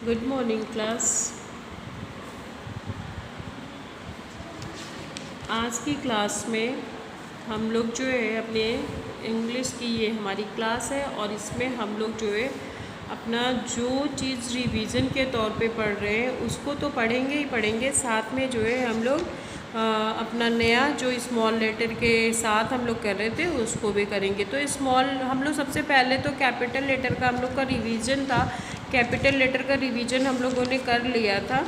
Good morning class. आज की class में हम लोग जो है अपने इंग्लिश की ये हमारी क्लास है और इसमें हम लोग जो है अपना जो चीज़ रिवीजन के तौर पे पढ़ रहे हैं उसको तो पढ़ेंगे ही पढ़ेंगे, साथ में जो है हम लोग अपना नया जो स्मॉल लेटर के साथ हम लोग कर रहे थे उसको भी करेंगे। तो स्मॉल हम लोग सबसे पहले तो कैपिटल लेटर का हम लोग का रिवीजन था। कैपिटल लेटर का रिवीजन हम लोगों ने कर लिया था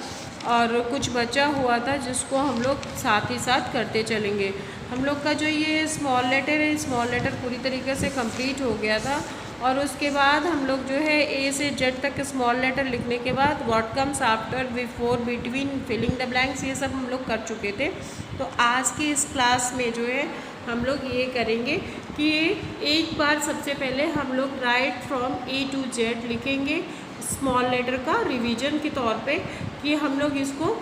और कुछ बचा हुआ था जिसको हम लोग साथ ही साथ करते चलेंगे। हम लोग का जो ये स्मॉल लेटर है, स्मॉल लेटर पूरी तरीके से कंप्लीट हो गया था और उसके बाद हम लोग जो है ए से जेड तक स्मॉल लेटर लिखने के बाद what comes after, before, between, filling the blanks, ये सब हम लोग कर चुके थे। तो आज की इस क्लास में जो है हम लोग ये करेंगे कि एक बार सबसे पहले हम लोग write from A to Z लिखेंगे स्मॉल लेटर का रिवीजन के तौर पे कि हम लोग इसको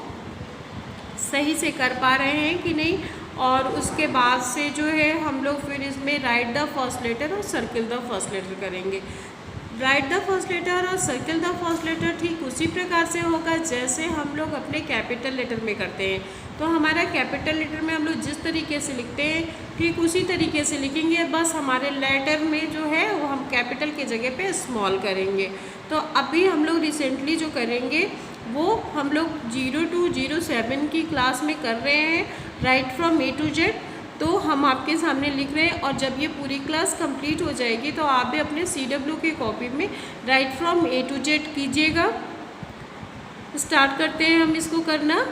सही से कर पा रहे हैं कि नहीं। और उसके बाद से जो है हम लोग फिर इसमें राइट द फर्स्ट लेटर और सर्किल द फर्स्ट लेटर करेंगे। राइट द फर्स्ट लेटर और सर्किल द फर्स्ट लेटर ठीक उसी प्रकार से होगा जैसे हम लोग अपने कैपिटल लेटर में करते हैं। तो हमारा कैपिटल लेटर में हम लोग जिस तरीके से लिखते हैं ठीक उसी तरीके से लिखेंगे, बस हमारे लेटर में जो है वो हम कैपिटल की जगह पे स्मॉल करेंगे। तो अभी हम लोग रिसेंटली जो करेंगे वो हम लोग 0 to 07 की क्लास में कर रहे हैं, write from A to Z. तो हम आपके सामने लिख रहे हैं और जब ये पूरी क्लास कंप्लीट हो जाएगी तो आप भी अपने CW की कॉपी में write from A to Z कीजिएगा। स्टार्ट करते हैं हम इसको करना।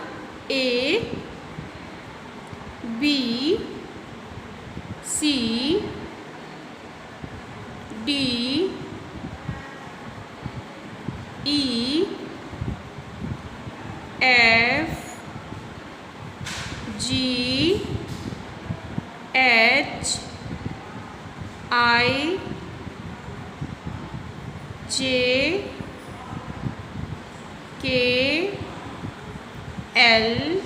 A B C D E F G H I J K L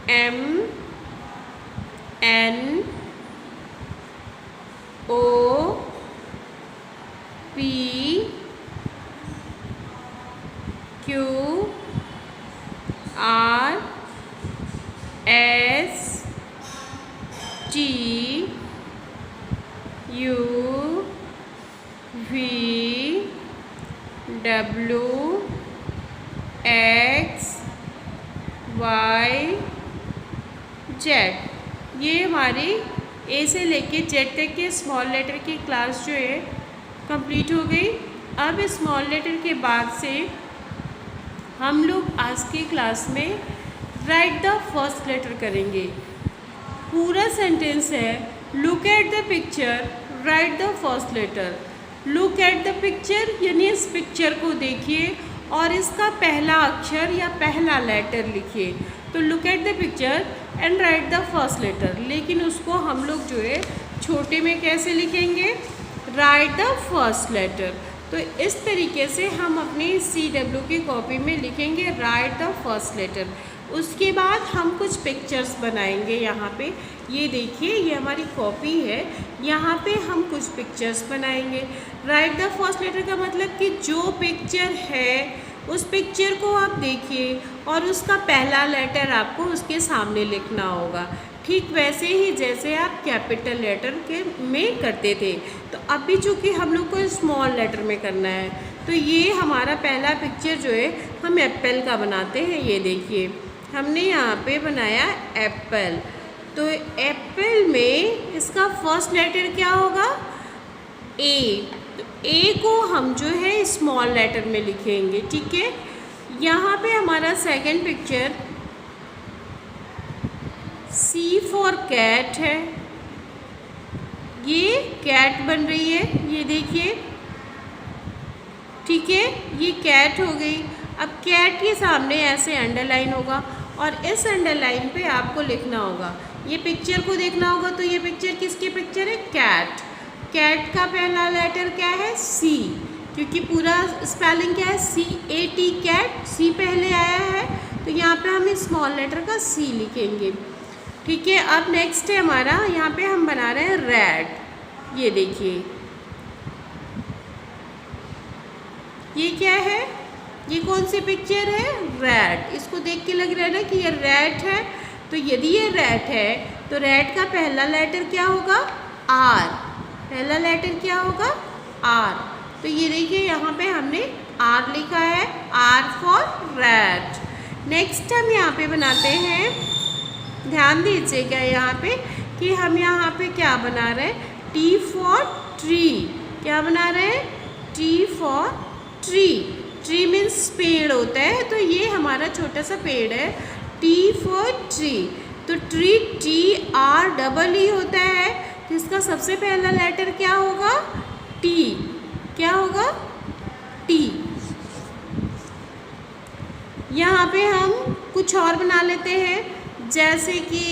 M N O P Q R S T U V W X Y Z। ये हमारी ए से लेके जेड तक के स्मॉल लेटर की क्लास जो है कंप्लीट हो गई। अब स्मॉल लेटर के बाद से हम लोग आज की क्लास में राइट द फर्स्ट लेटर करेंगे। पूरा सेंटेंस है look at the picture, write the first letter. Look at the picture यानी इस पिक्चर को देखिए और इसका पहला अक्षर या पहला लेटर लिखिए। तो look at the picture and write the first letter, लेकिन उसको हम लोग जो है छोटे में कैसे लिखेंगे, राइट द फर्स्ट लेटर। तो इस तरीके से हम अपनी CW की कॉपी में लिखेंगे राइट द फर्स्ट लेटर। उसके बाद हम कुछ पिक्चर्स बनाएंगे। यहाँ पे ये देखिए, ये हमारी कॉपी है, यहाँ पे हम कुछ पिक्चर्स बनाएंगे। राइट द फर्स्ट लेटर का मतलब कि जो पिक्चर है उस पिक्चर को आप देखिए और उसका पहला लेटर आपको उसके सामने लिखना होगा, ठीक वैसे ही जैसे आप कैपिटल लेटर के में करते थे। तो अभी चूँकि हम लोग को स्मॉल लेटर में करना है तो ये हमारा पहला पिक्चर जो है हम एप्पल का बनाते हैं। ये देखिए हमने यहाँ पे बनाया एप्पल। तो एप्पल में इसका फर्स्ट लेटर क्या होगा, ए। तो ए को हम जो है स्मॉल लेटर में लिखेंगे, ठीक है। यहाँ पे हमारा second picture C for cat है। ये कैट बन रही है, ये देखिए, ठीक है, ये कैट हो गई। अब कैट के सामने ऐसे अंडरलाइन होगा और इस अंडरलाइन पे आपको लिखना होगा, ये पिक्चर को देखना होगा। तो ये पिक्चर किसकी पिक्चर है, कैट। कैट का पहला लेटर क्या है, सी, क्योंकि पूरा स्पेलिंग क्या है, CAT, कैट, सी पहले आया है तो यहाँ पे हम स्मॉल लेटर का सी लिखेंगे, ठीक है। अब नेक्स्ट है हमारा, यहाँ पे हम बना रहे हैं रेड। ये देखिए ये क्या है, ये कौन सी पिक्चर है, रैट। इसको देख के लग रहा है ना कि ये रैट है। तो यदि ये रैट है तो रैट का पहला लेटर क्या होगा, आर। पहला लेटर क्या होगा, आर। तो ये देखिए यहाँ पे हमने आर लिखा है, आर फॉर रैट। नेक्स्ट हम यहाँ पे बनाते हैं, ध्यान दीजिएगा यहाँ पे कि हम यहाँ पे क्या बना रहे हैं, टी फॉर ट्री। क्या बना रहे हैं, T for tree. Tree means पेड़ होता है, तो ये हमारा छोटा सा पेड़ है, टी फॉर ट्री। तो ट्री TREE होता है, तो इसका सबसे पहला लेटर क्या होगा, टी। क्या होगा, टी। यहाँ पे हम कुछ और बना लेते हैं, जैसे कि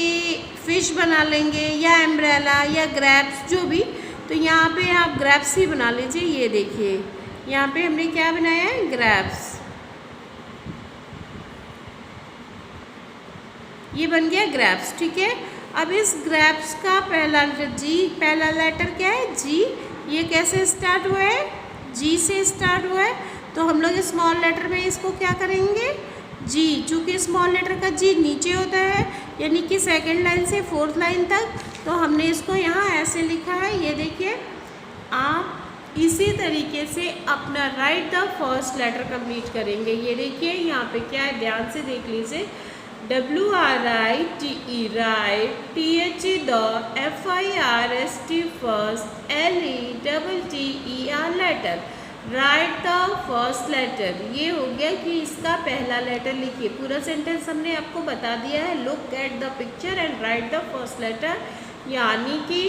फिश बना लेंगे या एम्ब्रेला या ग्रैप्स, जो भी। तो यहाँ पे आप ग्रैप्स ही बना लीजिए। ये देखिए यहाँ पे हमने क्या बनाया है, ग्रैप्स। ये बन गया ग्रैप्स, ठीक है। अब इस ग्रैप्स का पहला लेटर जी, पहला लेटर क्या है, जी। ये कैसे स्टार्ट हुआ है, जी से स्टार्ट हुआ है। तो हम लोग स्मॉल लेटर में इसको क्या करेंगे, जी। चूँकि स्मॉल लेटर का जी नीचे होता है, यानी कि सेकंड लाइन से फोर्थ लाइन तक, तो हमने इसको यहाँ ऐसे लिखा है। ये देखिए, आप इसी तरीके से अपना write the first letter complete करेंगे। ये देखिए यहाँ पे क्या है, ध्यान से देख लीजिए, WRITE write, THE the, FIRST first, LETTER letter, write the first letter. ये हो गया कि इसका पहला लेटर लिखिए। पूरा सेंटेंस हमने आपको बता दिया है, look at the picture and write the first letter, यानी कि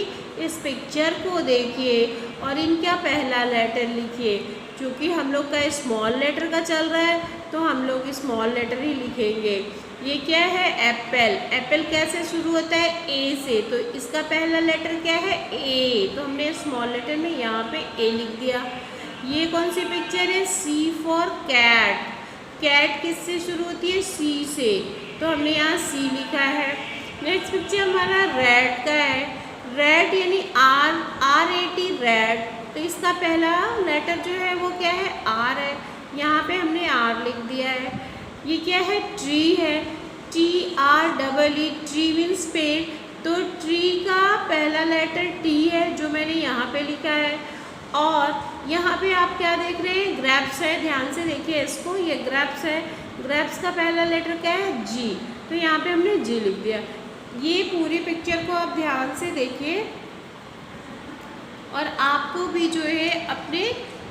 इस पिक्चर को देखिए और इनका पहला लेटर लिखिए। क्योंकि हम लोग का स्मॉल लेटर का चल रहा है, तो हम लोग स्मॉल लेटर ही लिखेंगे। ये क्या है, एप्पल। एप्पल कैसे शुरू होता है, ए से, तो इसका पहला लेटर क्या है, ए। तो हमने स्मॉल लेटर में यहाँ पे ए लिख दिया। ये कौन सी पिक्चर है, सी फॉर कैट। कैट किससे शुरू होती है, सी से, तो हमने यहाँ सी लिखा है। नेक्स्ट पिक्चर हमारा रैट का है। रैट यानी RAT रैट, तो इसका पहला लेटर जो है वो क्या है, आर है। यहाँ पे हमने आर लिख दिया है। ये क्या है, ट्री है, TREE, ट्री मीन्स पेड़। तो ट्री का पहला लेटर टी है, जो मैंने यहाँ पे लिखा है। और यहाँ पे आप क्या देख रहे हैं, ग्रैप्स है। ध्यान से देखिए इसको, ये ग्रैप्स है। ग्रैप्स का पहला लेटर क्या है, जी। तो यहाँ पे हमने जी लिख दिया। ये पूरी पिक्चर को आप ध्यान से देखिए, और आपको भी जो है अपने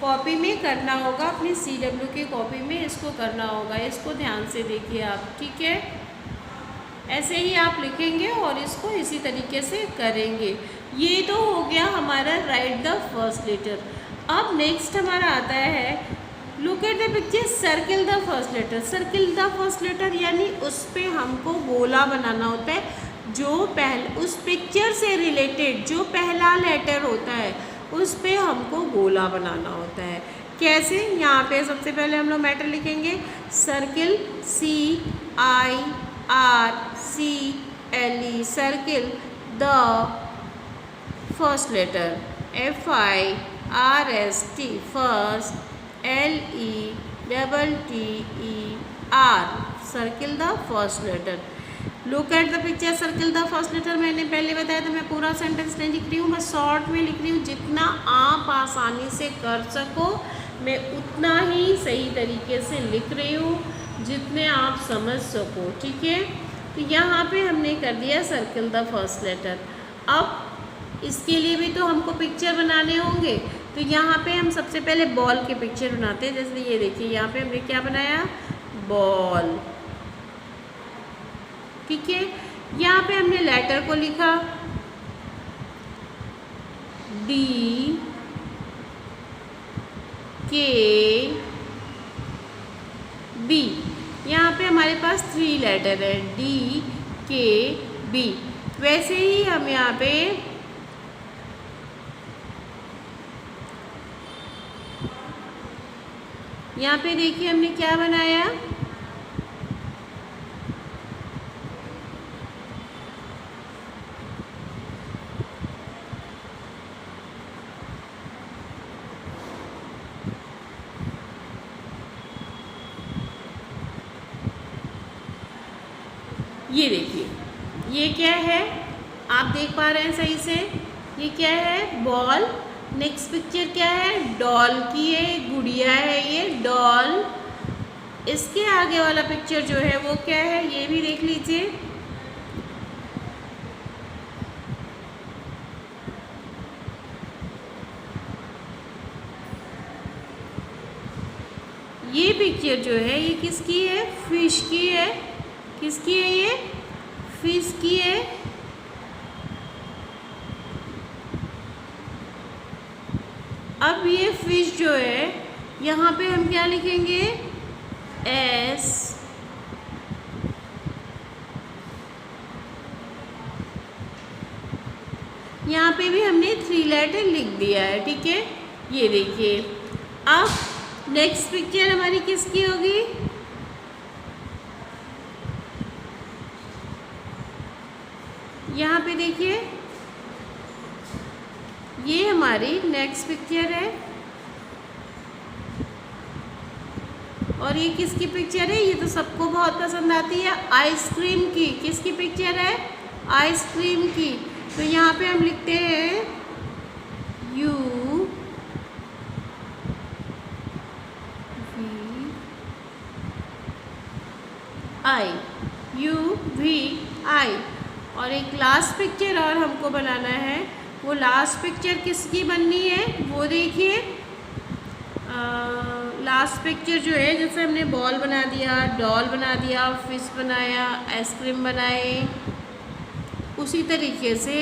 कॉपी में करना होगा, अपनी CW की कॉपी में इसको करना होगा। इसको ध्यान से देखिए आप, ठीक है। ऐसे ही आप लिखेंगे और इसको इसी तरीके से करेंगे। ये तो हो गया हमारा राइट द फर्स्ट लेटर। अब नेक्स्ट हमारा आता है, look at the picture, circle the first letter. Circle the first letter यानी उस पर हमको गोला बनाना होता है। जो उस पिक्चर से रिलेटेड जो पहला लेटर होता है, उस पर हमको गोला बनाना होता है। कैसे, यहाँ पे सबसे पहले हम लोग मैटर लिखेंगे, circle, CIRCLE, circle the first letter, FIRST first, LETTER, circle the first letter. Look at the picture, circle the first letter. मैंने पहले बताया था, मैं पूरा सेंटेंस नहीं लिख रही हूँ, मैं शॉर्ट में लिख रही हूँ। जितना आप आसानी से कर सको, मैं उतना ही सही तरीके से लिख रही हूँ, जितने आप समझ सको, ठीक है। तो यहाँ पे हमने कर दिया सर्किल द फर्स्ट लेटर। अब इसके लिए भी तो हमको पिक्चर बनाने होंगे, तो यहाँ पे हम सबसे पहले बॉल के पिक्चर बनाते हैं। जैसे ये देखिए, यहाँ पे हमने क्या बनाया, बॉल, ठीक है। यहाँ पे हमने लेटर को लिखा DKB। यहाँ पे हमारे पास 3 लेटर है, DKB। वैसे ही हम यहाँ पे देखिए हमने क्या बनाया, ये देखिए, ये क्या है, आप देख पा रहे हैं सही से, ये क्या है, बॉल। नेक्स्ट पिक्चर क्या है, डॉल की है, गुड़िया है ये डॉल। इसके आगे वाला पिक्चर जो है वो क्या है, ये भी देख लीजिए। ये पिक्चर जो है ये किसकी है, फिश की है। किसकी है ये, फिश की है। अब ये फिश जो है यहाँ पे हम क्या लिखेंगे, एस। यहाँ पे भी हमने 3 लेटर लिख दिया है, ठीक है। ये देखिए, अब नेक्स्ट पिक्चर हमारी किसकी होगी, यहाँ पे देखिए, ये हमारी नेक्स्ट पिक्चर है। और ये किसकी पिक्चर है, ये तो सबको बहुत पसंद आती है, आइसक्रीम की। किसकी पिक्चर है, आइसक्रीम की। तो यहाँ पे हम लिखते हैं U V I, U V I. और एक लास्ट पिक्चर और हमको बनाना है, वो लास्ट पिक्चर किसकी बननी है, वो देखिए। लास्ट पिक्चर जो है, जैसे हमने बॉल बना दिया, डॉल बना दिया, फिश बनाया, आइसक्रीम बनाए, उसी तरीके से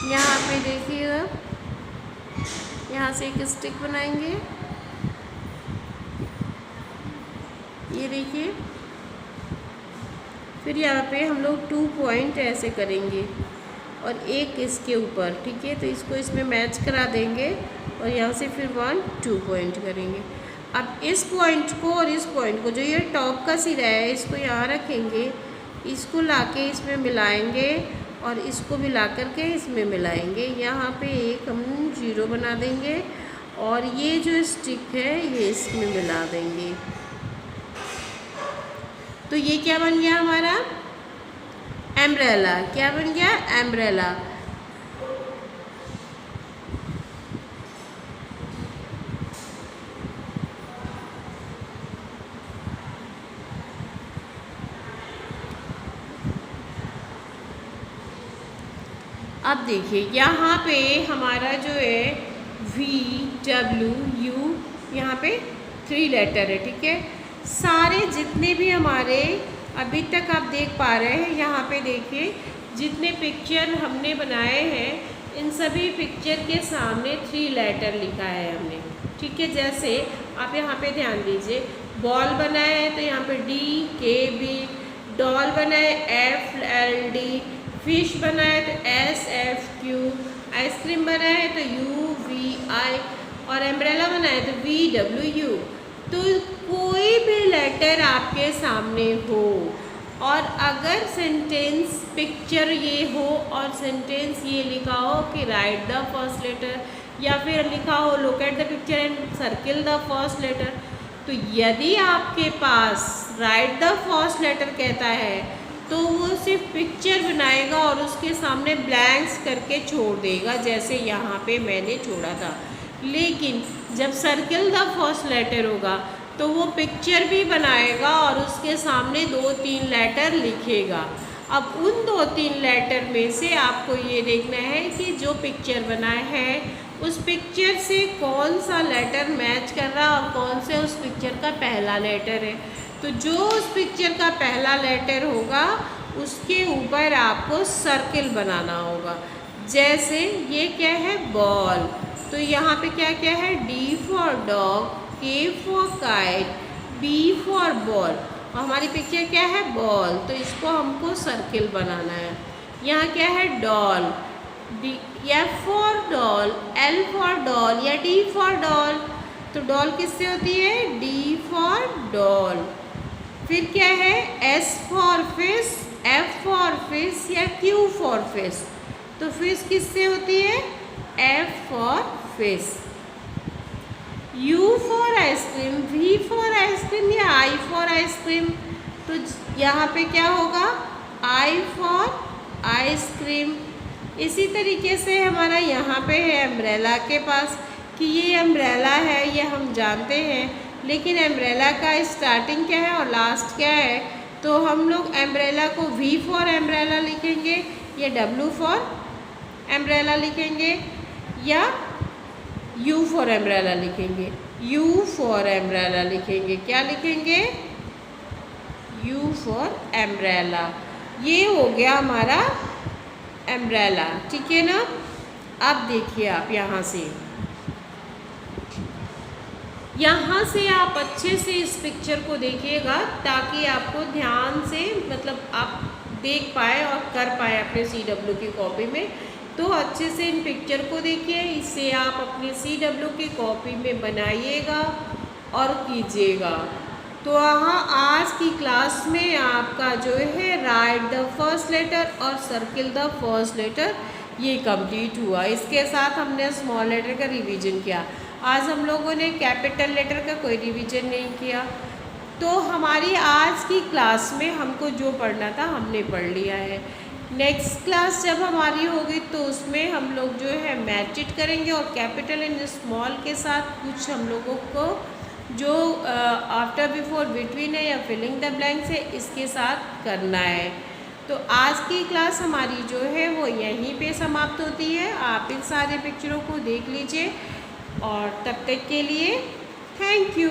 यहाँ पे देखिएगा, यहाँ से एक स्टिक बनाएंगे, ये देखिए। फिर यहाँ पे हम लोग 2 पॉइंट ऐसे करेंगे और एक इसके ऊपर, ठीक है। तो इसको इसमें मैच करा देंगे और यहाँ से फिर 1 2 पॉइंट करेंगे। अब इस पॉइंट को और इस पॉइंट को, जो ये टॉप का सिरा है, इसको यहाँ रखेंगे, इसको लाके इसमें मिलाएंगे और इसको मिला करके इसमें मिलाएंगे। यहाँ पे एक हम 0 बना देंगे और ये जो स्टिक है ये इसमें मिला देंगे। तो ये क्या बन गया हमारा, एम्ब्रेला। क्या बन गया, एम्ब्रेला। अब देखिए, यहाँ पे हमारा जो है VWU, यहाँ पे 3 लेटर है, ठीक है। सारे जितने भी हमारे अभी तक आप देख पा रहे हैं, यहाँ पे देखिए, जितने पिक्चर हमने बनाए हैं, इन सभी पिक्चर के सामने 3 लेटर लिखा है हमने, ठीक है। जैसे आप यहाँ पे ध्यान दीजिए, बॉल बनाए है तो यहाँ पे DKB, डॉल बनाए FLD, फिश बनाए तो SFQ, आइसक्रीम बनाए तो UVI और एम्ब्रेला बनाए तो VWU। तो कोई भी लेटर आपके सामने हो और अगर सेंटेंस पिक्चर ये हो और सेंटेंस ये लिखा हो कि राइट द फर्स्ट लेटर, या फिर लिखा हो look at the picture and circle the first letter, तो यदि आपके पास राइट द फर्स्ट लेटर कहता है तो वो सिर्फ पिक्चर बनाएगा और उसके सामने ब्लैंक्स करके छोड़ देगा, जैसे यहाँ पे मैंने छोड़ा था। लेकिन जब सर्किल द फर्स्ट लेटर होगा तो वो पिक्चर भी बनाएगा और उसके सामने 2-3 लेटर लिखेगा। अब उन 2-3 लेटर में से आपको ये देखना है कि जो पिक्चर बना है उस पिक्चर से कौन सा लेटर मैच कर रहा है और कौन से उस पिक्चर का पहला लेटर है। तो जो उस पिक्चर का पहला लेटर होगा उसके ऊपर आपको सर्किल बनाना होगा। जैसे ये क्या है, बॉल, तो यहाँ पे क्या क्या है, D for dog, K for kite, B for ball, और हमारी पिक्चर क्या है, बॉल, तो इसको हमको सर्किल बनाना है। यहाँ क्या है, doll, F for doll, L for doll या D फॉर डॉल, तो डॉल किससे होती है, D फॉर डॉल। फिर क्या है, S for fish, F for fish या Q फॉर फिश, तो फिश किससे होती है, F for fish. U for ice cream, V for ice cream या I फॉर आइसक्रीम? तो यहाँ पे क्या होगा? I for ice cream. इसी तरीके से हमारा यहाँ पे है अम्ब्रेला के पास कि ये अम्ब्रेला है, ये हम जानते हैं, लेकिन अम्ब्रेला का स्टार्टिंग क्या है और लास्ट क्या है? तो हम लोग अम्ब्रेला को V फॉर अम्ब्रेला लिखेंगे या W फॉर अम्ब्रेला लिखेंगे या U फॉर अम्ब्रेला लिखेंगे? U फॉर अम्ब्रेला लिखेंगे। क्या लिखेंगे? U for umbrella. ये हो गया हमारा अम्ब्रेला, ठीक है ना? अब देखिए आप यहाँ से आप अच्छे से इस पिक्चर को देखिएगा ताकि आपको ध्यान से मतलब आप देख पाए और कर पाए अपने CW की कॉपी में। तो अच्छे से इन पिक्चर को देखिए, इससे आप अपनी CW की कॉपी में बनाइएगा और कीजिएगा। तो यहाँ आज की क्लास में आपका जो है राइट द फर्स्ट लेटर और सर्किल द फर्स्ट लेटर ये कंप्लीट हुआ। इसके साथ हमने स्मॉल लेटर का रिवीजन किया। आज हम लोगों ने कैपिटल लेटर का कोई रिवीजन नहीं किया। तो हमारी आज की क्लास में हमको जो पढ़ना था हमने पढ़ लिया है। नेक्स्ट क्लास जब हमारी होगी तो उसमें हम लोग जो है मैच इट करेंगे और कैपिटल एंड स्मॉल के साथ कुछ हम लोगों को जो आफ्टर बिफोर बिटवीन है या फिलिंग द ब्लैंक्स है इसके साथ करना है। तो आज की क्लास हमारी जो है वो यहीं पे समाप्त होती है। आप इन सारे पिक्चरों को देख लीजिए और तब तक के लिए थैंक यू।